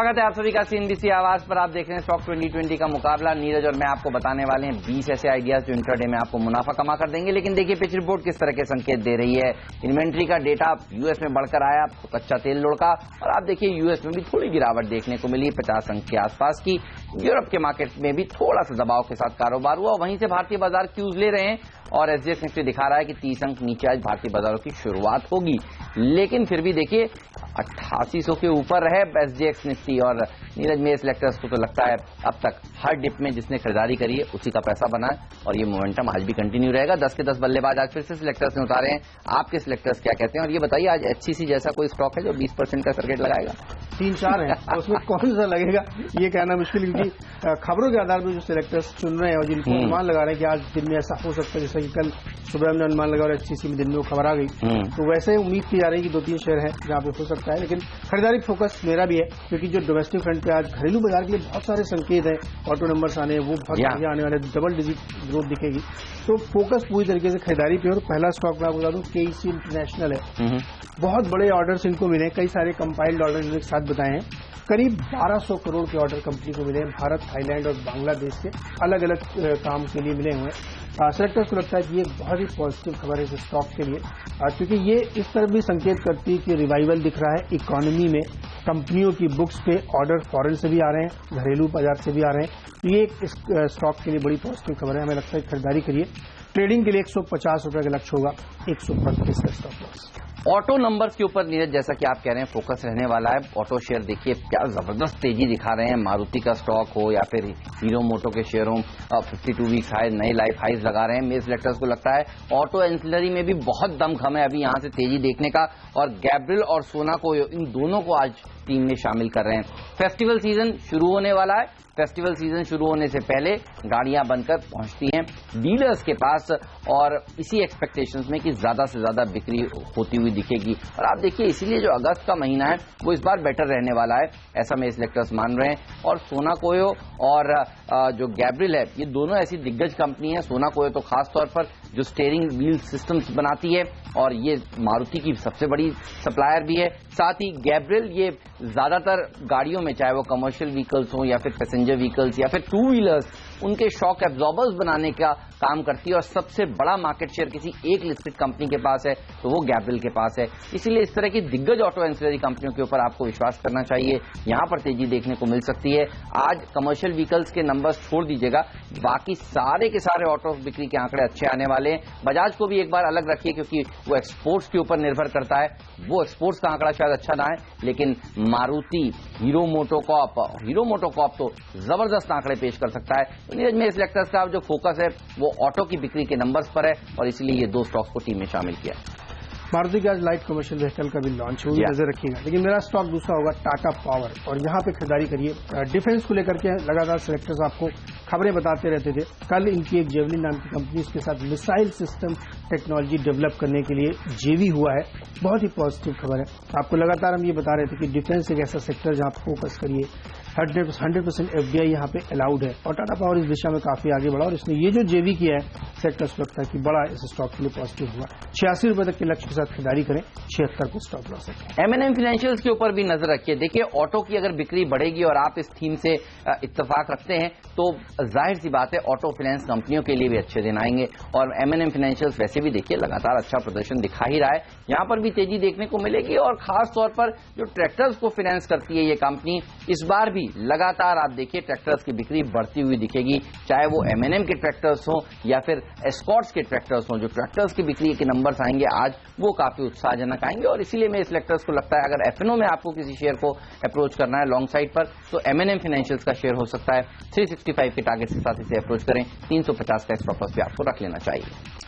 स्वागत है आप सभी का सीएनबीसी आवाज पर। आप देख रहे हैं स्टॉक 2020 का मुकाबला। नीरज और मैं आपको बताने वाले हैं 20 ऐसे आइडियाज जो इंट्राडे में आपको मुनाफा कमा कर देंगे। लेकिन देखिए पिच रिपोर्ट किस तरह के संकेत दे रही है। इन्वेंट्री का डेटा यूएस में बढ़कर आया तो कच्चा तेल लुढ़का, और आप देखिए यूएस में भी थोड़ी गिरावट देखने को मिली 50 अंक के आसपास की। यूरोप के मार्केट में भी थोड़ा सा दबाव के साथ कारोबार हुआ। वहीं से भारतीय बाजार क्यूज ले रहे हैं और एसजीएक्स निफ्टी दिखा रहा है कि 30 अंक नीचे आज भारतीय बाजारों की शुरुआत होगी। लेकिन फिर भी देखिए 8800 के ऊपर है एसजीएक्स निफ्टी। और नीरज में सिलेक्टर्स को तो लगता है अब तक हर डिप में जिसने खरीदारी करी है उसी का पैसा बना है और ये मोमेंटम आज भी कंटिन्यू रहेगा। 10 के 10 बल्लेबाज आज फिर से सिलेक्टर्स ने उतारे हैं। आपके सिलेक्टर्स क्या कहते हैं? और ये बताइए आज एचसीसी जैसा कोई स्टॉक है जो 20% का टारगेट लगाएगा? 3-4 है तो उसमें कौन सा लगेगा ये कहना मुश्किल, क्योंकि खबरों के आधार पर जो सिलेक्टर्स चुन रहे हैं और जिनको अनुमान लगा रहे हैं कि आज दिन में ऐसा हो सकता है, जैसे कि कल सुबह हमने अनुमान लगा और एचसीसी में दिन में वो खबर आ गई, तो वैसे उम्मीद की जा रही है कि 2-3 शेयर है जहां पे हो सकता है। लेकिन खरीदारी फोकस मेरा भी है, क्योंकि जो डोमेस्टिक फ्रंट पे आज घरेलू बाजार के लिए बहुत सारे संकेत है, ऑटो नंबर्स आने वो बहुत बढ़िया आने वाले, डबल डिजिट ग्रोथ दिखेगी, तो फोकस पूरी तरीके से खरीदारी पे। और पहला स्टॉक मैं बता दूं केईसी इंटरनेशनल है। बहुत बड़े ऑर्डर्स इनको मिले, कई सारे कंपाइल्ड ऑर्डर इनके साथ बताए हैं। करीब 1200 करोड़ के ऑर्डर कंपनी को मिले हैं, भारत, थाईलैंड और बांग्लादेश से अलग अलग काम के लिए मिले हुए हैं। सिलेक्टर्स को लगता है कि ये बहुत ही पॉजिटिव खबर है इस स्टॉक के लिए, क्योंकि ये इस तरह भी संकेत करती है कि रिवाइवल दिख रहा है इकोनॉमी में। कंपनियों की बुक्स पे ऑर्डर फॉरेन से भी आ रहे हैं, घरेलू बाजार से भी आ रहे हैं, तो ये इस स्टॉक के लिए बड़ी पॉजिटिव खबर है। हमें लगता है खरीदारी करिए। ट्रेडिंग के लिए 150 रुपए का लक्ष्य होगा, 132 का स्टॉप लॉस। ऑटो नंबर्स के ऊपर नीरज जैसा कि आप कह रहे हैं फोकस रहने वाला है। ऑटो शेयर देखिए क्या जबरदस्त तेजी दिखा रहे हैं। मारुति का स्टॉक हो या फिर हीरो मोटो के शेयर हो, 52 वीक्स हाई नए लाइफ हाइज लगा रहे हैं। मेरे सिलेक्टर्स को लगता है ऑटो एंसिलरी में भी बहुत दमखम है अभी यहां से तेजी देखने का, और गैब्रियल और सोना को इन दोनों को आज टीम में शामिल कर रहे हैं। फेस्टिवल सीजन शुरू होने वाला है। फेस्टिवल सीजन शुरू होने से पहले गाड़ियां बनकर पहुंचती हैं डीलर्स के पास, और इसी एक्सपेक्टेशंस में कि ज्यादा से ज्यादा बिक्री होती हुई दिखेगी। और आप देखिए इसीलिए जो अगस्त का महीना है वो इस बार बेटर रहने वाला है, ऐसा मेरे सिलेक्टर्स मान रहे हैं। और सोना कोयो और जो गैब्रियल है ये दोनों ऐसी दिग्गज कंपनी है। सोना कोयो तो खास तौर पर जो स्टीयरिंग व्हील सिस्टम्स बनाती है, और ये मारुति की सबसे बड़ी सप्लायर भी है। साथ ही गैब्रियल ये ज्यादातर गाड़ियों में, चाहे वो कमर्शियल व्हीकल्स हो या फिर पैसेंजर व्हीकल्स या फिर 2 व्हीलर्स, उनके शॉक एब्जॉर्बर्स बनाने का काम करती है। और सबसे बड़ा मार्केट शेयर किसी एक लिस्टेड कंपनी के पास है तो वो गैब्रियल के पास है। इसीलिए इस तरह की दिग्गज ऑटो एंसिलरी कंपनियों के ऊपर आपको विश्वास करना चाहिए। यहां पर तेजी देखने को मिल सकती है। आज कमर्शियल व्हीकल्स के नंबर्स छोड़ दीजिएगा, बाकी सारे के सारे ऑटो बिक्री के आंकड़े अच्छे आने वाले हैं। बजाज को भी एक बार अलग रखिए क्योंकि वो एक्सपोर्ट्स के ऊपर निर्भर करता है, वो एक्सपोर्ट्स का आंकड़ा शायद अच्छा ना है, लेकिन मारुति, हीरो मोटोकॉर्प तो जबरदस्त आंकड़े पेश कर सकता है। तो नीरज में सिलेक्टर्स का जो फोकस है वो ऑटो की बिक्री के नंबर्स पर है, और इसीलिए ये 2 स्टॉक्स को टीम में शामिल किया। मारुति की आज लाइट कमर्शियल व्हीकल का भी लॉन्च हुई, नजर रखिएगा। लेकिन मेरा स्टॉक दूसरा होगा टाटा पावर, और यहां पे खरीदारी करिए। डिफेंस को लेकर के लगातार सिलेक्टर्स आपको खबरें बताते रहते थे। कल इनकी एक जेवलिन नाम की कंपनी इसके साथ मिसाइल सिस्टम टेक्नोलॉजी डेवलप करने के लिए जेवी हुआ है, बहुत ही पॉजिटिव खबर है। आपको लगातार हम ये बता रहे थे कि डिफेंस एक ऐसा सेक्टर जहां फोकस करिए। 100% एफडीआई यहाँ पे अलाउड है, और टाटा पावर इस दिशा में काफी आगे बढ़ा, और इसने ये जो जेवी किया है सेक्टर्स को लगता है कि बड़ा इस स्टॉक के लिए पॉजिटिव हुआ। 86 रुपए तक के लक्ष्य के साथ खरीदारी करें, 76 को स्टॉप लॉस है। M&M फाइनेंशियल्स के ऊपर भी नजर रखिए। देखिए ऑटो की अगर बिक्री बढ़ेगी और आप इस थीम से इत्तेफाक रखते हैं तो जाहिर सी बात है ऑटो फाइनेंस कंपनियों के लिए भी अच्छे दिन आएंगे। और M&M फाइनेंशियल्स वैसे भी देखिए लगातार अच्छा प्रदर्शन दिखा ही रहा है, यहां पर भी तेजी देखने को मिलेगी। और खास तौर पर जो ट्रैक्टर्स को फाइनेंस करती है ये कंपनी, इस बार भी लगातार आप देखिए ट्रैक्टर्स की बिक्री बढ़ती हुई दिखेगी, चाहे वो M&M के ट्रैक्टर्स हो या फिर एस्कॉर्ट्स के ट्रैक्टर्स हो। जो ट्रैक्टर्स की बिक्री के नंबर्स आएंगे आज वो काफी उत्साहजनक आएंगे, और इसीलिए मेरे सिलेक्टर्स को लगता है अगर एफएनओ में आपको किसी शेयर को अप्रोच करना है लॉन्ग साइड पर तो M&M फाइनेंशियल्स का शेयर हो सकता है। 365 के टारगेट के साथ इसे अप्रोच करें, 350 का स्टॉप लॉस भी आपको रख लेना चाहिए।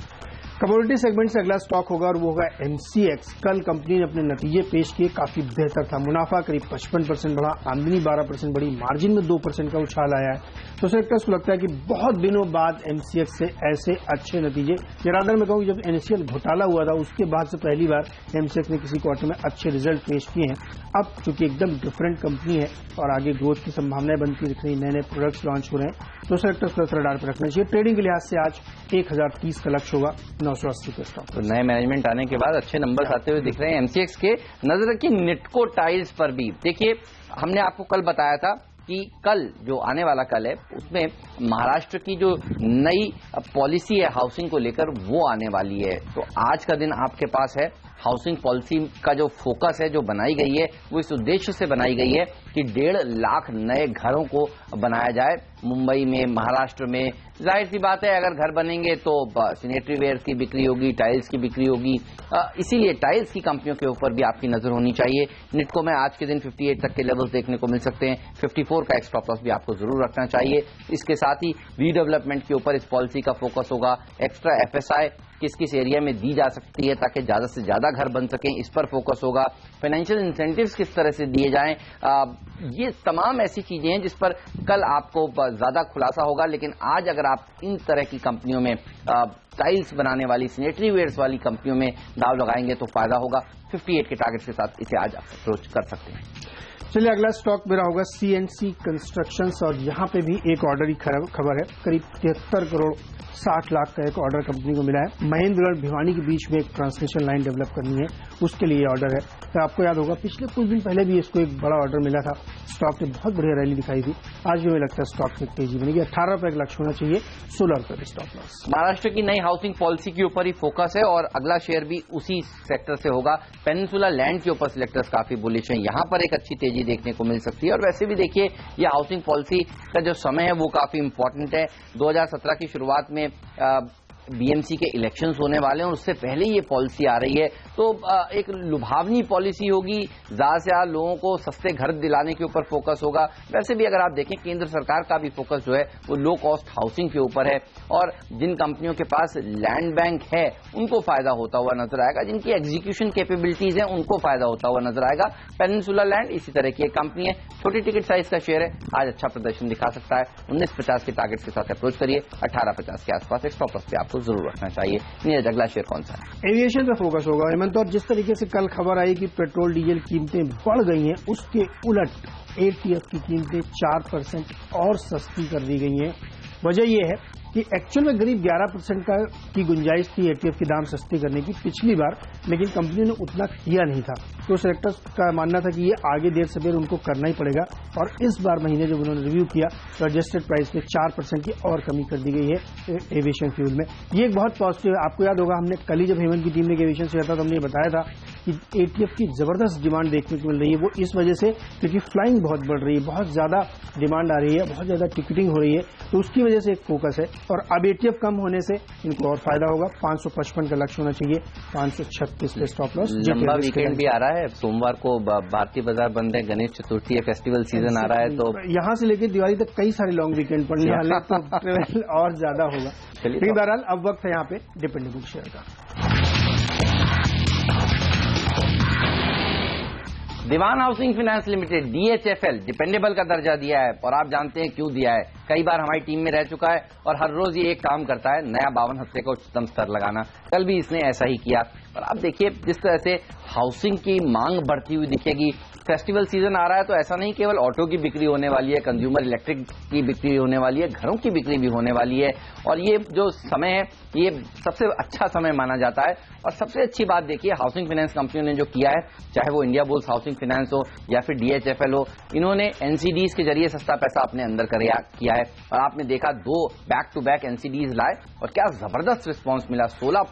कमोडिटी सेगमेंट से अगला स्टॉक होगा और वो होगा MCX। कल कंपनी ने अपने नतीजे पेश किए, काफी बेहतर था। मुनाफा करीब 55% बढ़ा, आमदनी 12% बढ़ी, मार्जिन में 2% का उछाल आया है। तो सेक्टर्स को लगता है कि बहुत दिनों बाद एमसीएक्स से ऐसे अच्छे नतीजे, या रादर मैं कहूँ जब एनएससीएल घोटाला हुआ था उसके बाद से पहली बार एमसीएक्स ने किसी क्वार्टर में अच्छे रिजल्ट पेश किए हैं। अब चूंकि एकदम डिफरेंट कंपनी है और आगे ग्रोथ की संभावनाएं बनती दिख रही, नए नए प्रोडक्ट्स लॉन्च हो रहे हैं, तो सेक्टर्स को रडार पर रखना चाहिए। ट्रेडिंग के लिहाज से आज 1030 का लक्ष्य होगा 980 के स्टॉक। तो नए मैनेजमेंट आने के बाद अच्छे नंबर्स आते हुए दिख रहे हैं एमसीएक्स के। नजर रखिए निटको टाइल्स पर भी। देखिए हमने आपको कल बताया था कि कल जो आने वाला कल है उसमें महाराष्ट्र की जो नई पॉलिसी है हाउसिंग को लेकर वो आने वाली है। तो आज का दिन आपके पास है। हाउसिंग पॉलिसी का जो फोकस है जो बनाई गई है वो इस उद्देश्य से बनाई गई है कि 1.5 लाख नए घरों को बनाया जाए मुंबई में, महाराष्ट्र में। जाहिर सी बात है अगर घर बनेंगे तो सैनिटरी वेयर की बिक्री होगी, टाइल्स की बिक्री होगी, इसीलिए टाइल्स की कंपनियों के ऊपर भी आपकी नजर होनी चाहिए। निटको में आज के दिन 58 तक के लेवल्स देखने को मिल सकते हैं। 54 का स्टॉप लॉस भी आपको जरूर रखना चाहिए। इसके साथ ही रीडेवलपमेंट के ऊपर इस पॉलिसी का फोकस होगा। एक्स्ट्रा एफएसआई किस किस एरिया में दी जा सकती है ताकि ज्यादा से ज्यादा घर बन सकें, इस पर फोकस होगा। फाइनेंशियल इंसेंटिव्स किस तरह से दिए जाएं, ये तमाम ऐसी चीजें हैं जिस पर कल आपको ज्यादा खुलासा होगा। लेकिन आज अगर आप इन तरह की कंपनियों में टाइल्स बनाने वाली, सैनिटरी वेयर्स वाली कंपनियों में दाव लगाएंगे तो फायदा होगा। 58 के टारगेट के साथ इसे आज अप्रोच कर सकते हैं। चलिए अगला स्टॉक मेरा होगा सीएनसी कंस्ट्रक्शंस, और यहाँ पे भी एक ऑर्डर की खबर है। करीब 73 करोड़ 60 लाख का एक ऑर्डर कंपनी को मिला है। महेंद्रगढ़ भिवानी के बीच में एक ट्रांसमिशन लाइन डेवलप करनी है, उसके लिए ऑर्डर है। तो आपको याद होगा पिछले कुछ दिन पहले भी इसको एक बड़ा ऑर्डर मिला था, स्टॉक ने बहुत बढ़िया रैली दिखाई थी। आज भी मुझे लगता है स्टॉक में तेजी बनेगी। 18 रुपए का लक्ष्य होना चाहिए, 16 रुपए का स्टॉप लॉस। महाराष्ट्र की नई हाउसिंग पॉलिसी के ऊपर ही फोकस है और अगला शेयर भी उसी सेक्टर से होगा। पेनिनसुला लैंड के ऊपर सिलेक्टर्स काफी बुलिश हैं, यहां पर एक अच्छी तेजी देखने को मिल सकती है। और वैसे भी देखिए ये हाउसिंग पॉलिसी का जो समय है वो काफी इंपॉर्टेंट है। 2017 की शुरुआत में बीएमसी के इलेक्शंस होने वाले हैं और उससे पहले ये पॉलिसी आ रही है। तो एक लुभावनी पॉलिसी होगी, ज्यादा से ज्यादा लोगों को सस्ते घर दिलाने के ऊपर फोकस होगा। वैसे भी अगर आप देखें केंद्र सरकार का भी फोकस जो है वो लो कॉस्ट हाउसिंग के ऊपर है और जिन कंपनियों के पास लैंड बैंक है उनको फायदा होता हुआ नजर आएगा, जिनकी एग्जीक्यूशन कैपेबिलिटीज है उनको फायदा होता हुआ नजर आएगा। पेनिनसुला लैंड इसी तरह की एक कंपनी है, छोटी टिकट साइज का शेयर है, आज अच्छा प्रदर्शन दिखा सकता है। 1950 के टारगेट के साथ अप्रोच करिए। 1850 के आसपास एक स्टॉप लॉस पे आपको जरूर रखना चाहिए। नीरज अगला शेयर कौन सा है? एविएशन पे फोकस होगा हेमंत। और जिस तरीके से कल खबर आई कि पेट्रोल डीजल कीमतें बढ़ गई हैं, उसके उलट एटीएफ की कीमतें 4% और सस्ती कर दी गई हैं। वजह यह है कि एक्चुअल में करीब 11% की गुंजाइश थी एटीएफ के दाम सस्ते करने की पिछली बार, लेकिन कंपनी ने उतना किया नहीं था। तो सेक्टर्स का मानना था कि ये आगे देर सवेर उनको करना ही पड़ेगा और इस बार महीने जब उन्होंने रिव्यू किया तो एडजस्टेड प्राइस में 4% की और कमी कर दी गई है एविएशन फ्यूल में। ये एक बहुत पॉजिटिव है। आपको याद होगा हमने कल ही जब हेमंत की टीम ने एविएशन से था तो हमने बताया था कि एटीएफ की जबरदस्त डिमांड देखने को मिल रही है। वो इस वजह से क्योंकि फ्लाइंग बहुत बढ़ रही है, बहुत ज्यादा डिमांड आ रही है, बहुत ज्यादा टिकटिंग हो रही है, तो उसकी वजह से एक फोकस है। और अब एटीएफ कम होने से इनको और फायदा होगा। 555 का लक्ष्य होना चाहिए, 536 पे स्टॉप लॉस। लंबा वीकेंड भी आ रहा है, सोमवार को भारतीय बाजार बंद है, गणेश चतुर्थी है, फेस्टिवल सीजन आ रहा है, तो यहाँ से लेकर दिवाली तक कई सारे लॉन्ग वीकेंड पड़ने वाले, तो ट्रेवल और ज्यादा होगा। लेकिन बहरहाल अब वक्त है यहाँ पे डिपेंडेबल शेयर का। Dewan housing finance limited DHFL dependable का दर्जा दिया है और आप जानते हैं क्यों दिया है। कई बार हमारी टीम में रह चुका है और हर रोज ये एक काम करता है, नया 52 हफ्ते का उच्चतम स्तर लगाना। कल भी इसने ऐसा ही किया और आप देखिए जिस तरह से हाउसिंग की मांग बढ़ती हुई दिखेगी। फेस्टिवल सीजन आ रहा है तो ऐसा नहीं केवल ऑटो की बिक्री होने वाली है, कंज्यूमर इलेक्ट्रिक की बिक्री होने वाली है, घरों की बिक्री भी होने वाली है। और ये जो समय है ये सबसे अच्छा समय माना जाता है। और सबसे अच्छी बात देखिए हाउसिंग फाइनेंस कंपनियों ने जो किया है, चाहे वो इंडिया बुल्स हाउसिंग फाइनेंस हो या फिर DHFL हो, इन्होंने NCDs के जरिए सस्ता पैसा अपने अंदर किया है। और आपने देखा 2 बैक टू बैक NCDs लाए और क्या जबरदस्त रिस्पॉन्स मिला। 16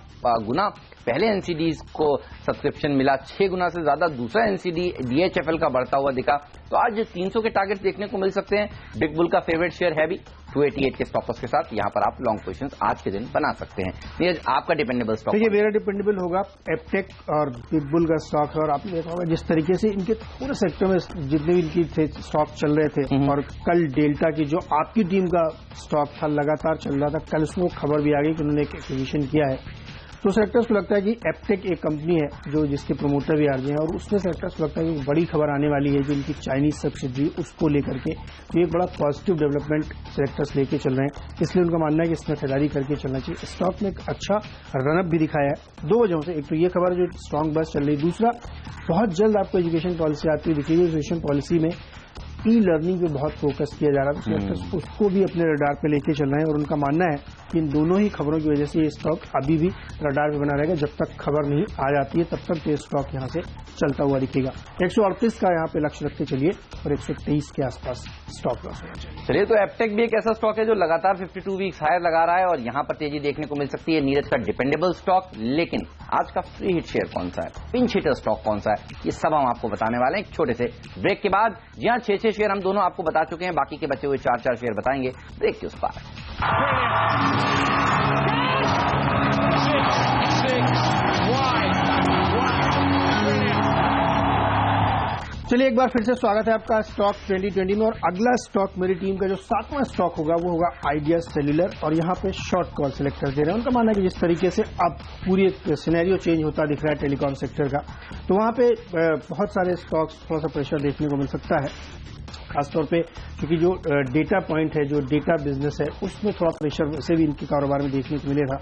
गुना पहले NCDs को सब्सक्रिप्शन मिला, 6 गुना से ज्यादा दूसरा NCD DHFL का बढ़ता हुआ दिखा। तो आज 300 के टारगेट देखने को मिल सकते हैं। बिग बुल का फेवरेट शेयर है भी 288 के स्टॉप लॉस के साथ। यहाँ पर आप लॉन्ग पोजीशंस आज के दिन बना सकते हैं। नीरज आपका डिपेंडेबल स्टॉक? देखिए मेरा डिपेंडेबल होगा एपटेक और बिग बुल का स्टॉक है। और आपने देखा होगा जिस तरीके से इनके पूरे सेक्टर में जितने भी इनकी थे स्टॉक चल रहे थे, और कल डेल्टा की जो आपकी टीम का स्टॉक था लगातार चल रहा था, कल उसमें खबर भी आ गई कि उन्होंने एक एक्विजिशन किया है। तो सेलेक्टर्स को लगता है कि एप्टेक एक कंपनी है जो जिसके प्रमोटर भी आरजे हैं और उसमें सेलेक्टर्स को लगता है कि बड़ी खबर आने वाली है जो इनकी चाइनीज सब्सिडी उसको लेकर के, तो एक बड़ा पॉजिटिव डेवलपमेंट सेलेक्टर्स लेके चल रहे हैं। इसलिए उनका मानना है कि इसमें खरीदारी करके चलना चाहिए। स्टॉक में एक अच्छा रनअप भी दिखाया है 2 वजहों से। एक तो ये खबर जो स्ट्रांग बस चल रही, दूसरा बहुत जल्द आपको एजुकेशन पॉलिसी आती हुई दिखेगी। एजुकेशन पॉलिसी में ई लर्निंग पे बहुत फोकस किया जा रहा है, तो उसको भी अपने रडार पे लेके चल रहे हैं और उनका मानना है कि इन दोनों ही खबरों की वजह से ये स्टॉक अभी भी रडार पे बना रहेगा। जब तक खबर नहीं आ जाती है तब तक ये स्टॉक यहाँ से चलता हुआ दिखेगा। 138 का यहाँ पे लक्ष्य रखते चलिए और 123 के आसपास स्टॉप लॉस होना चाहिए। चलिए, तो एप्टेक भी एक ऐसा स्टॉक है जो लगातार 52 वीक्स हायर लगा रहा है और यहाँ पर तेजी देखने को मिल सकती है। नीरज का डिपेंडेबल स्टॉक, लेकिन आज का फ्री हिट शेयर कौन सा है, पिंच हिटर स्टॉक कौन सा है, ये सब हम आपको बताने वाले हैं एक छोटे से ब्रेक के बाद। जी हाँ, 6 शेयर हम दोनों आपको बता चुके हैं, बाकी के बचे हुए 4 शेयर बताएंगे ब्रेक के उस पार। चलिए एक बार फिर से स्वागत है आपका स्टॉक 2020 में। और अगला स्टॉक मेरी टीम का जो 7वां स्टॉक होगा वो होगा आइडिया सेल्यूलर और यहाँ पे शॉर्ट कॉल सेलेक्टर्स दे रहे हैं। उनका मानना है कि जिस तरीके से अब पूरी एक सिनेरियो चेंज होता दिख रहा है टेलीकॉम सेक्टर का, तो वहाँ पे बहुत सारे स्टॉक्स थोड़ा सा प्रेशर देखने को मिल सकता है, खासतौर पे क्योंकि जो डेटा पॉइंट है, जो डेटा बिजनेस है, उसमें थोड़ा प्रेशर वैसे भी इनके कारोबार में देखने को मिलेगा।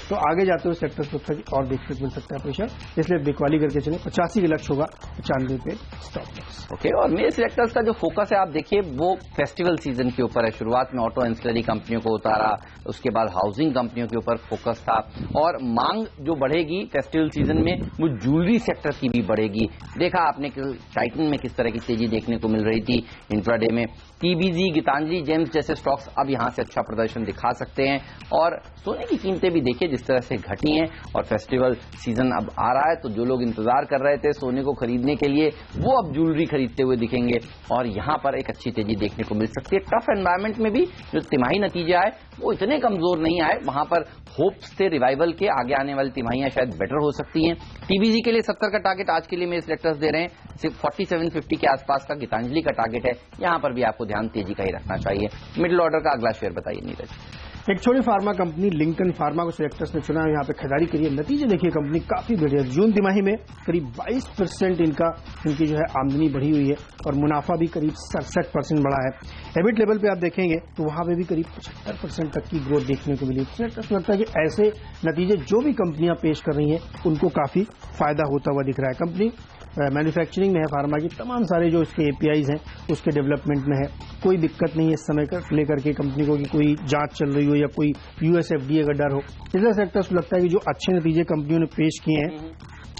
तो आगे जाते हुए सेक्टर को और देखने को मिल सकता है प्रेशर, इसलिए बिकवाली करके चले। 85 के लक्ष्य होगा, 95 पे स्टॉप लॉस। ओके, और मेरे सेक्टर्स का जो फोकस है आप देखिए वो फेस्टिवल सीजन के ऊपर है। शुरुआत में ऑटो एंसिलरी कंपनियों को उतारा, उसके बाद हाउसिंग कंपनियों के ऊपर फोकस था और मांग जो बढ़ेगी फेस्टिवल सीजन में वो ज्वेलरी सेक्टर की भी बढ़ेगी। देखा आपने कि टाइटन में किस तरह की तेजी देखने को मिल रही थी इंट्राडे में। टीबीजी, गीतांजलि जेम्स जैसे स्टॉक्स अब यहां से अच्छा प्रदर्शन दिखा सकते हैं और सोने की कीमतें भी देखिए जिस तरह से घटी हैं और फेस्टिवल सीजन अब आ रहा है, तो जो लोग इंतजार कर रहे थे सोने को खरीदने के लिए वो अब ज्वेलरी खरीदते हुए दिखेंगे और यहां पर एक अच्छी तेजी देखने को मिल सकती है। टफ एनवायरमेंट में भी जो तिमाही नतीजे आए वो इतने कमजोर नहीं आए, वहां पर होप्स थे रिवाइवल के, आगे आने वाली तिमाहियां शायद बेटर हो सकती हैं। टीबीजी के लिए 70 का टारगेट आज के लिए मेरे सेलेक्टर्स दे रहे हैं, सिर्फ 4750 के आसपास का गीतांजलि का टारगेट है, यहां पर भी आपको ध्यान तेजी का ही रखना चाहिए। मिडिल ऑर्डर का अगला शेयर बताइए नीरज। एक छोटी फार्मा कंपनी लिंकन फार्मा को सिलेक्टर्स ने चुना है, यहाँ पे खरीदारी करिए। नतीजे देखिए कंपनी काफी बढ़िया, जून तिमाही में करीब 22% इनकी जो है आमदनी बढ़ी हुई है और मुनाफा भी करीब 67% बढ़ा है। एबिट लेवल पे आप देखेंगे तो वहां पे भी करीब 75% तक की ग्रोथ देखने को मिली। सिलेक्टर्स लगता है कि ऐसे नतीजे जो भी कंपनियां पेश कर रही हैं उनको काफी फायदा होता हुआ दिख रहा है। कंपनी मैन्युफैक्चरिंग में है, फार्मा की तमाम सारे जो इसके एपीआईज हैं उसके डेवलपमेंट में है, कोई दिक्कत नहीं है इस समय लेकर के कंपनी को कि कोई जांच चल रही हो या कोई यूएसएफडीए का डर हो। इसलिए सेक्टर्स को लगता है कि जो अच्छे नतीजे कंपनियों ने पेश किए हैं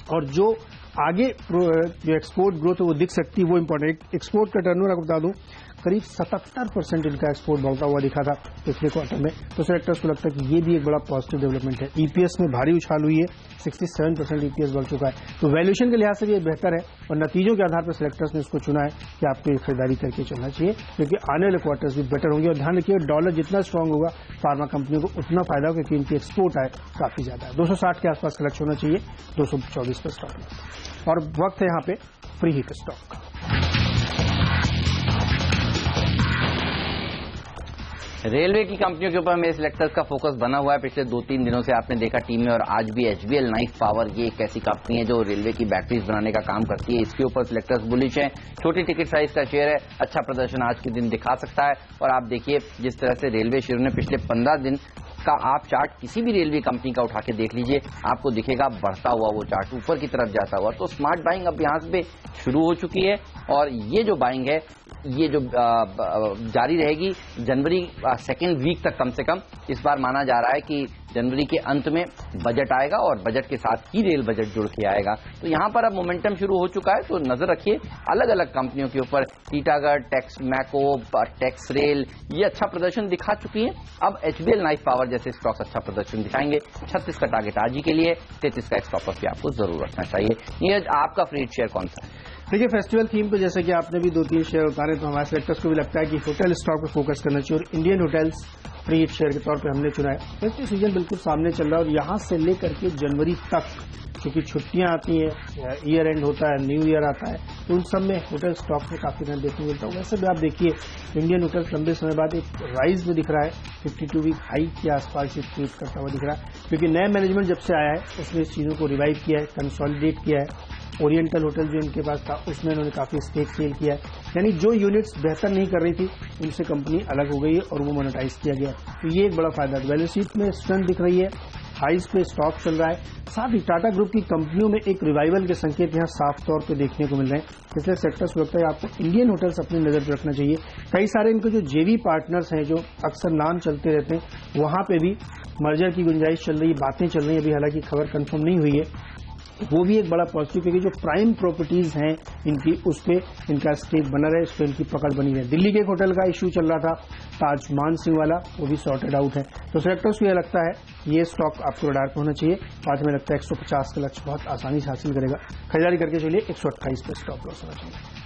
और जो आगे जो एक्सपोर्ट ग्रोथ है वो दिख सकती है वो इम्पोर्टेंट। एक्सपोर्ट का टर्नओवर आपको बता दूं करीब 77% इनका एक्सपोर्ट बढ़ता हुआ दिखा था पिछले क्वार्टर में, तो सेक्टर्स को लगता है कि ये भी एक बड़ा पॉजिटिव डेवलपमेंट है। ईपीएस में भारी उछाल हुई है, 67% ईपीएस बढ़ चुका है, तो वैल्यूएशन के लिहाज से भी ये बेहतर है और नतीजों के आधार पर सेलेक्टर्स ने इसको चुना है कि आपको ये खरीदारी करके चलना चाहिए क्योंकि आने वाले क्वार्टर्स भी बेटर होंगे। और ध्यान रखिए डॉलर जितना स्ट्रांग होगा फार्मा कंपनियों को उतना फायदा होगा क्योंकि इनकी एक्सपोर्ट आय काफी ज्यादा है। 260 के आसपास का लक्ष्य होना चाहिए, 224 पर स्टॉक और वक्त है यहाँ पे फ्री हिट स्टॉक। रेलवे की कंपनियों के ऊपर मेरे सिलेक्टर्स का फोकस बना हुआ है पिछले 2-3 दिनों से, आपने देखा टीम में। और आज भी एचबीएल नाइफ पावर, ये एक ऐसी कंपनी है जो रेलवे की बैटरीज बनाने का काम करती है, इसके ऊपर सिलेक्टर्स बुलिश हैं। छोटी टिकट साइज का शेयर है, अच्छा प्रदर्शन आज के दिन दिखा सकता है। और आप देखिए जिस तरह से रेलवे शेयरों ने पिछले 15 दिन का आप चार्ट किसी भी रेलवे कंपनी का उठा के देख लीजिए, आपको दिखेगा बढ़ता हुआ वो चार्ट ऊपर की तरफ जाता हुआ। तो स्मार्ट बाइंग अब यहां पे शुरू हो चुकी है और ये जो बाइंग है ये जो जारी रहेगी जनवरी सेकेंड वीक तक कम से कम। इस बार माना जा रहा है कि जनवरी के अंत में बजट आएगा और बजट के साथ ही रेल बजट जुड़ के आएगा, तो यहां पर अब मोमेंटम शुरू हो चुका है। तो नजर रखिए अलग अलग कंपनियों के ऊपर, टीटागढ़, टेक्स मैको, टेक्स रेल, ये अच्छा प्रदर्शन दिखा चुकी है। अब एचबीएल नाइफ पावर जैसे स्टॉक्स अच्छा प्रदर्शन दिखाएंगे। 36 का टारगेट आज ही के लिए, 33 का स्टॉप लॉस भी आपको जरूर रखना चाहिए। नीरज, आपका फ्री शेयर कौन सा है? देखिए, फेस्टिवल थीम पे जैसे कि आपने भी 2-3 शेयर उतारे, तो हमारे सेलेक्टर्स को भी लगता है कि होटल स्टॉक पे फोकस करना चाहिए और इंडियन होटल्स फ्री शेयर के तौर पे हमने चुना है। फेस्टिव सीजन बिल्कुल सामने चल रहा है और यहाँ से लेकर के जनवरी तक, क्योंकि छुट्टियां आती हैं, ईयर एंड होता है, न्यू ईयर आता है, तो उन सब में होटल स्टॉक में काफी रन देखने मिलता है। वैसे भी आप देखिए, इंडियन होटल्स लंबे समय बाद एक राइज में दिख रहा है, 52 वीक हाई के आसपास ये ट्रेड करता हुआ दिख रहा है, क्योंकि नया मैनेजमेंट जब से आया है उसने इस चीजों को रिवाइव किया है, कंसोलिडेट किया है। ओरिएंटल होटल जो इनके पास था उसमें उन्होंने काफी स्टेक सेल किया है, यानी जो यूनिट्स बेहतर नहीं कर रही थी उनसे कंपनी अलग हो गई है और वो मोनेटाइज किया गया। तो ये एक बड़ा फायदा है। बैलेंस शीट में स्ट्रेंथ दिख रही है, हाइज पे स्टॉक चल रहा है, साथ ही टाटा ग्रुप की कंपनियों में एक रिवाइवल के संकेत यहाँ साफ तौर पे देखने को मिल रहे हैं। इसलिए सेक्टर्स को लगता है आपको इंडियन होटल्स अपनी नजर पे रखना चाहिए। कई सारे इनके जो जेवी पार्टनर्स हैं, जो अक्सर नाम चलते रहते हैं, वहां पे भी मर्जर की गुंजाइश चल रही है, बातें चल रही है, अभी हालांकि खबर कंफर्म नहीं हुई है। वो भी एक बड़ा पॉजिटिव, क्योंकि जो प्राइम प्रॉपर्टीज हैं इनकी, उस पर इनका स्टेक बना रहे, उस पर इनकी पकड़ बनी रहे। दिल्ली के एक होटल का इश्यू चल रहा था, ताज मानसिंह वाला, वो भी सॉर्टेड आउट है। तो सेक्टर्स को यह लगता है ये स्टॉक आपको रडार पर होना चाहिए। बाद में लगता है 150 का लक्ष्य बहुत आसानी से हासिल करेगा। खरीदारी करके चलिए 128 पे स्टॉप लॉस होना चाहिए।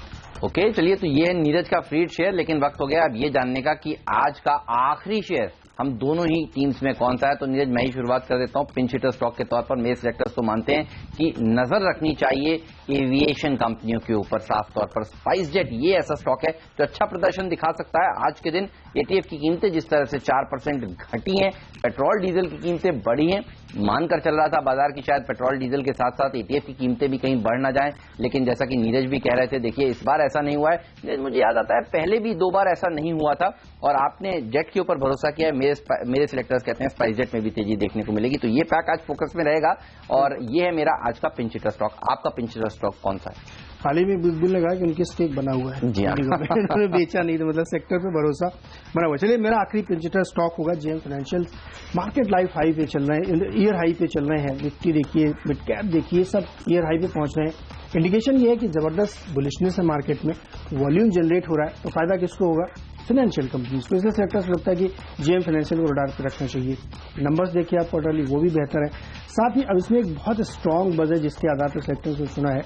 ओके, चलिए, तो ये है नीरज का फ्रीड शेयर, लेकिन वक्त हो गया अब ये जानने का कि आज का आखिरी शेयर हम दोनों ही टीम्स में कौन सा है। तो नीरज, मैं ही शुरुआत कर देता हूं। पिंच हिटर स्टॉक के तौर पर मेरे सेलेक्टर्स तो मानते हैं कि नजर रखनी चाहिए एविएशन कंपनियों के ऊपर। साफ तौर पर स्पाइस जेट ये ऐसा स्टॉक है जो अच्छा प्रदर्शन दिखा सकता है। आज के दिन एटीएफ की कीमतें जिस तरह से 4% घटी हैं, पेट्रोल डीजल की कीमतें बढ़ी हैं, मानकर चल रहा था बाजार की शायद पेट्रोल डीजल के साथ साथ एटीएफ की कीमतें भी कहीं बढ़ ना जाएं, लेकिन जैसा कि नीरज भी कह रहे थे, देखिए इस बार ऐसा नहीं हुआ है। नीरज, मुझे याद आता है पहले भी 2 बार ऐसा नहीं हुआ था और आपने जेट के ऊपर भरोसा किया है। मेरे सेलेक्टर्स कहते हैं स्पाइस जेट में भी तेजी देखने को मिलेगी। तो ये पैक आज फोकस में रहेगा और ये है मेरा आज का पिंच हिटर स्टॉक। आपका पिंच हिटर स्टॉक कौन सा है? हाल ही में बिल्कुल ने कहा कि उनके स्टेक बना हुआ है, जी हाँ। उन्होंने बेचा नहीं, तो मतलब सेक्टर पे भरोसा बना हुआ। चलिए, मेरा आखिरी पिंचिटर स्टॉक होगा JM financial. Market life high पे चल रहे हैं, ईयर हाई पे चल रहे हैं। निफ्टी देखिए, मिड कैप देखिए, सब ईयर हाई पे पहुंच रहे हैं। इंडिकेशन ये है कि जबरदस्त बुलिशनेस है मार्केट में, वॉल्यूम जनरेट हो रहा है। तो फायदा किसको होगा? फाइनेंशियल कंपनीज को। इसलिए सेक्टर्स लगता है कि जेएम फाइनेंशियल को रडार पर रखना चाहिए। नंबर्स देखिए आप क्वार्टरली, वो भी बेहतर है। साथ ही अब इसमें एक बहुत स्ट्रांग बज है जिसके आधार पर सेक्टर्स को चुना है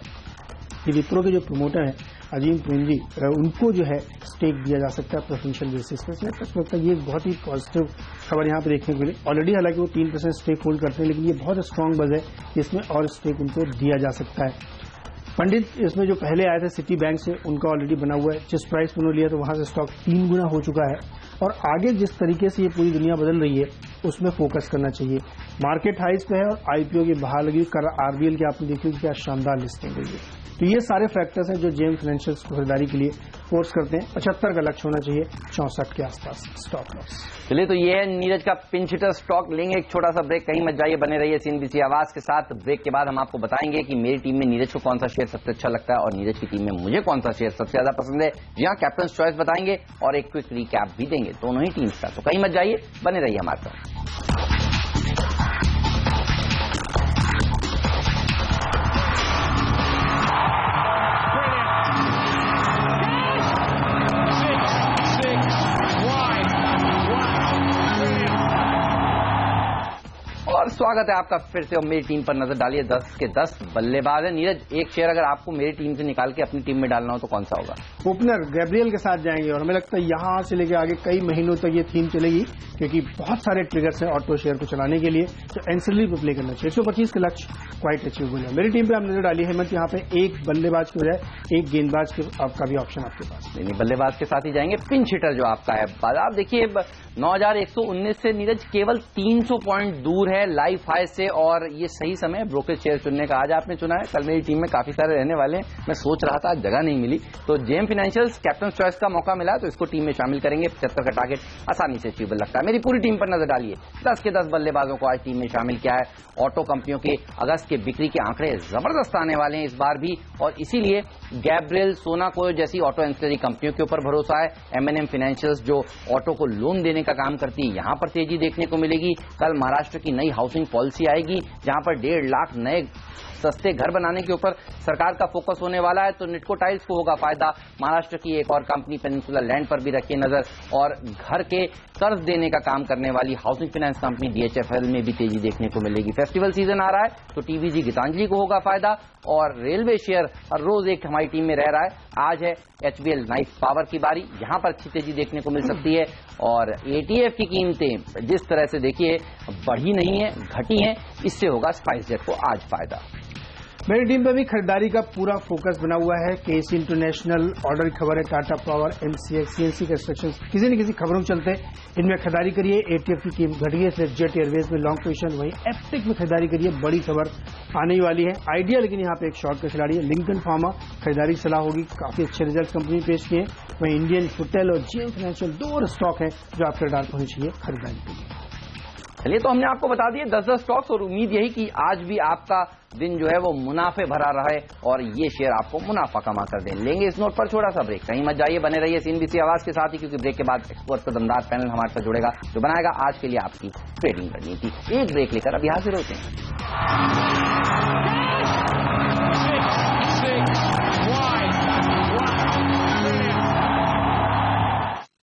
कि विप्रो के जो प्रमोटर हैं अजीम प्रेमजी, उनको जो है स्टेक दिया जा सकता है प्रेफरेंशियल बेसिस पर। सेक्टर्स को लगता है ये एक बहुत ही पॉजिटिव खबर यहाँ पे देखने को मिली। ऑलरेडी हालांकि वो 3% स्टेक होल्ड करते हैं, लेकिन ये बहुत स्ट्रांग बज है कि इसमें और स्टेक उनको दिया जा सकता है। पंडित इसमें जो पहले आए थे सिटी बैंक से, उनका ऑलरेडी बना हुआ है। जिस प्राइस पर उन्होंने लिया तो वहां से स्टॉक 3 गुना हो चुका है और आगे जिस तरीके से ये पूरी दुनिया बदल रही है उसमें फोकस करना चाहिए। मार्केट हाइज पे है और आईपीओ की बहार लगी। आरबीएल की आपने देखी क्या शानदार लिस्टिंग हुई है। तो ये सारे फैक्टर्स हैं जो जेएम फाइनेंशियल्स को खरीदारी के लिए फोर्स करते हैं। 75 का लक्ष्य होना चाहिए, 64 के आसपास स्टॉप लॉस। चलिए, तो ये है नीरज का पिंच हिटर स्टॉक। लेंगे एक छोटा सा ब्रेक, कहीं मत जाइए, बने रहिए सीएनबीसी आवाज के साथ। ब्रेक के बाद हम आपको बताएंगे कि मेरी टीम में नीरज को कौन सा शेयर सबसे अच्छा लगता है और नीरज की टीम में मुझे कौन सा शेयर सबसे ज्यादा पसंद है। जी हाँ, कैप्टन चॉइस बताएंगे और एक क्विक रिकैप भी देंगे दोनों ही टीम्स का। तो कहीं मत जाइए, बने रहिए हमारे साथ। और स्वागत है आपका फिर से। और मेरी टीम पर नजर डालिए, 10 के 10 बल्लेबाज है। नीरज, एक शेयर अगर आपको मेरी टीम से निकाल के अपनी टीम में डालना हो तो कौन सा होगा? ओपनर गैब्रियल के साथ जाएंगे और हमें लगता है यहां से लेकर आगे कई महीनों तक ये थीम चलेगी, क्योंकि बहुत सारे ट्रिगर्स हैं ऑटो शेयर को चलाने के लिए। तो एंसिलरी पे प्ले करना चाहिए। 125 का लक्ष्य क्वाइट अचीवेबल है। मेरी टीम पे आप नजर डाली हेमंत, यहाँ पे एक बल्लेबाज के बजाय एक गेंदबाज के आपका भी ऑप्शन आपके पास। नहीं, बल्लेबाज के साथ ही जाएंगे। पिंच हिटर जो आपका है, आप देखिए 9119 से नीरज केवल 300 पॉइंट दूर है लाइफ हाई से, और ये सही समय ब्रोकरेज शेयर चुनने का आज आपने चुना है। कल मेरी टीम में काफी सारे रहने वाले हैं, मैं सोच रहा था जगह नहीं मिली, तो जेएम फाइनेंशियल्स कैप्टन चॉइस का मौका मिला तो इसको टीम में शामिल करेंगे। 75 का टारगेट आसानी से अचीवेबल लगता है। मेरी पूरी टीम पर नजर डालिए, 10 के 10 बल्लेबाजों को आज टीम में शामिल किया है। ऑटो कंपनियों के अगस्त के बिक्री के आंकड़े जबरदस्त आने वाले हैं इस बार भी, और इसीलिए गैब्रियल, सोनाको जैसी ऑटो एंसिलरी कंपनियों के ऊपर भरोसा है। एमएनएम फाइनेंशियल्स जो ऑटो को लोन देने का काम करती है, यहां पर तेजी देखने को मिलेगी। कल महाराष्ट्र की नई हाउसिंग पॉलिसी आएगी जहां पर 1.5 लाख नए सस्ते घर बनाने के ऊपर सरकार का फोकस होने वाला है, तो निटको टाइल्स को होगा फायदा। महाराष्ट्र की एक और कंपनी पेनिनसुला लैंड पर भी रखिए नजर, और घर के कर्ज देने का काम करने वाली हाउसिंग फाइनेंस कंपनी DHFL में भी तेजी देखने को मिलेगी। फेस्टिवल सीजन आ रहा है तो TVG गीतांजलि को होगा फायदा, और रेलवे शेयर हर रोज एक हमारी टीम में रह रहा है। आज है HBL नाइफ पावर की बारी, यहां पर अच्छी तेजी देखने को मिल सकती है, और ATF की कीमतें जिस तरह से देखिए बढ़ी नहीं है, घटी हैं, इससे होगा स्पाइसजेट को आज फायदा। मेरी टीम पर भी खरीदारी का पूरा फोकस बना हुआ है। KC इंटरनेशनल ऑर्डर की खबर है, Tata power, MCX, CNC construction, किसी न किसी खबरों के चलते इनमें खरीदारी करिए। ATF की कीमत घटी है, इसलिए जेट एयरवेज में लॉन्ग पोजीशन, वहीं एप्टिक में खरीदारी करिए, बड़ी खबर आने ही वाली है। आइडिया लेकिन यहाँ पे एक शॉर्ट का खिलाड़ी है। लिंकन फार्मा खरीदारी की सलाह होगी, काफी अच्छे रिजल्ट कंपनी पेश किए। वहीं इंडियन फुटेल और GM फाइनेंशियल 2 स्टॉक है जो आपके रडार पर होनी चाहिए खरीदारी के लिए। चलिए, तो हमने आपको बता दिए 10-10 स्टॉक्स, और उम्मीद यही कि आज भी आपका दिन जो है वो मुनाफे भरा रहा है और ये शेयर आपको मुनाफा कमा कर दें। लेंगे इस नोट पर छोटा सा ब्रेक, कहीं मत जाइए, बने रहिए CNBC आवाज के साथ ही, क्योंकि ब्रेक के बाद एक्सपर्ट का दमदार पैनल हमारे साथ जुड़ेगा जो बनाएगा आज के लिए आपकी ट्रेडिंग रणनीति। एक ब्रेक लेकर अभी हाजिर होते हैं।